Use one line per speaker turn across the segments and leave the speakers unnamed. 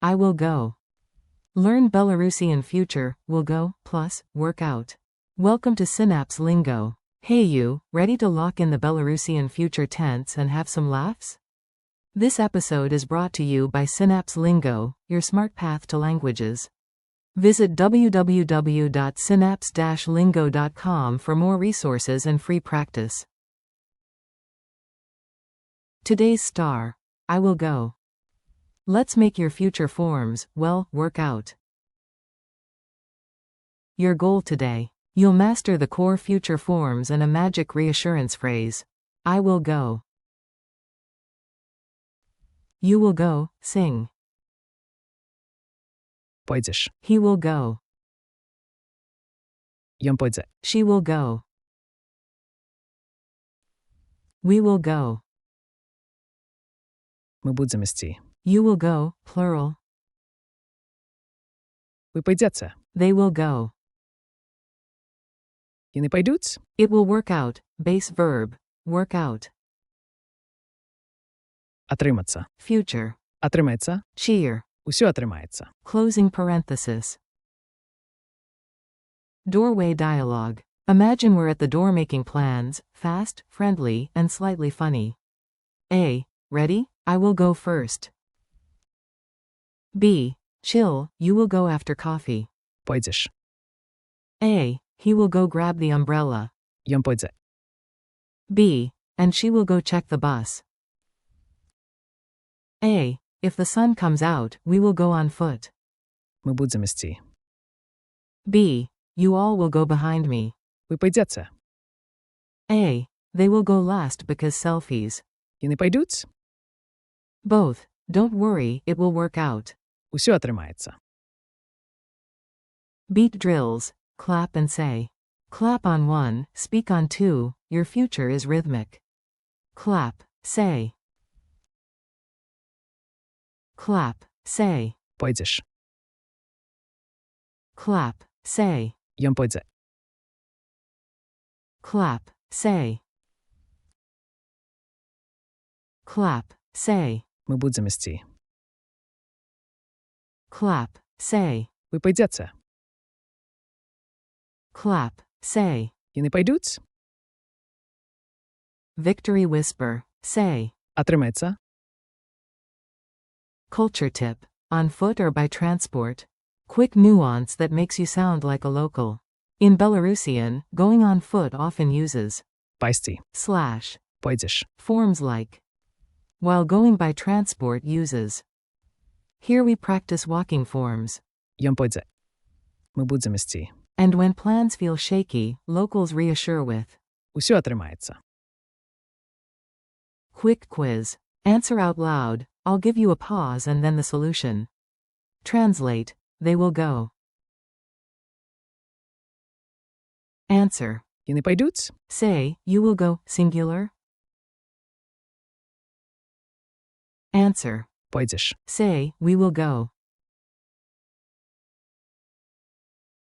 I will go. Learn Belarusian future, will go, plus, work out. Welcome to Synapse Lingo. Hey you, ready to lock in the Belarusian future tense and have some laughs? This episode is brought to you by Synapse Lingo, your smart path to languages. Visit www.synapse-lingo.com for more resources and free practice. Today's star. I will go. Let's make your future forms, well, work out. Your goal today. You'll master the core future forms and a magic reassurance phrase. I will go. You will go, sing.
Pójdziesz.
He will go.
On pójdzie.
She will go. We will go.
My будемо йти.
You will go, plural.
Ви пойдете.
They will go.
І не пойдуть.
It will work out, base verb, work out.
Отриматься.
Future.
Отримається.
Cheer.
Усьо отримається.
Closing parenthesis. Doorway dialogue. Imagine we're at the door making plans, fast, friendly, and slightly funny. A. Ready? I will go first. B. Chill, you will go after coffee.
Pójdziesz.
A. He will go grab the umbrella.
On pójdzie.
B. And she will go check the bus. A. If the sun comes out, we will go on foot.
Ми будемо йти.
B. You all will go behind me.
Ви пойдете.
A. They will go last because selfies.
І не пойдуть.
Both. Don't worry, it will work out.
Усьо отримається.
Beat drills. Clap and say. Clap on 1, speak on 2, your future is rhythmic. Clap, say. Clap, say.
Pójdziesz.
Clap, say.
On pójdzie.
Clap, say. Clap, say.
Ми будемо йти.
Clap, say.
Ви пойдете.
Clap, say.
І не пойдуть.
Victory whisper, say.
Отримається.
Culture tip. On foot or by transport. Quick nuance that makes you sound like a local. In Belarusian, going on foot often uses
Пайсти.
slash
Pójdziesz.
forms like, while going by transport uses. Here we practice walking forms.
On pójdzie. Ми будемо йти.
And when plans feel shaky, locals reassure with
Усьо отримається.
quick quiz. Answer out loud. I'll give you a pause and then the solution. Translate. They will go. Answer.
І не пойдуть.
Say, you will go, singular. Answer.
Pójdziesz.
Say, we will go.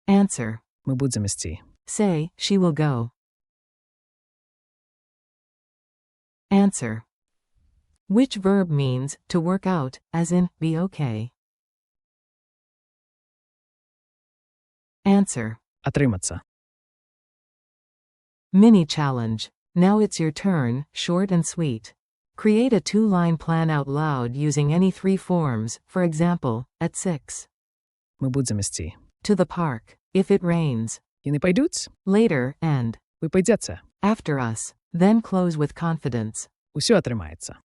Answer.
Ми будемо йти.
Say, she will go. Answer. Which verb means to work out, as in, be okay? Answer.
Отриматься.
Mini challenge. Now it's your turn, short and sweet. Create a 2-line plan out loud using any 3 forms, for example, at 6.
Ми будемо йти.
To the park. If it rains.
І не пойдуть.
Later, and.
Ви пойдете.
After us. Then close with confidence.
Усьо отримається.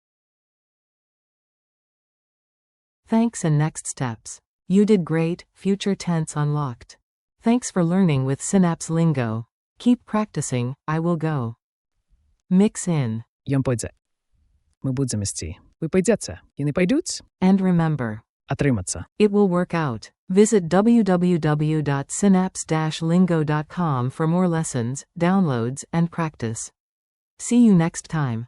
Thanks and next steps. You did great, future tense unlocked. Thanks for learning with Synapse Lingo. Keep practicing, I will go. Mix in.
On pójdzie. Ми будемо йти. Ви пойдете. І не пойдуть.
And remember.
Отриматься.
It will work out. Visit www.synapse-lingo.com for more lessons, downloads, and practice. See you next time.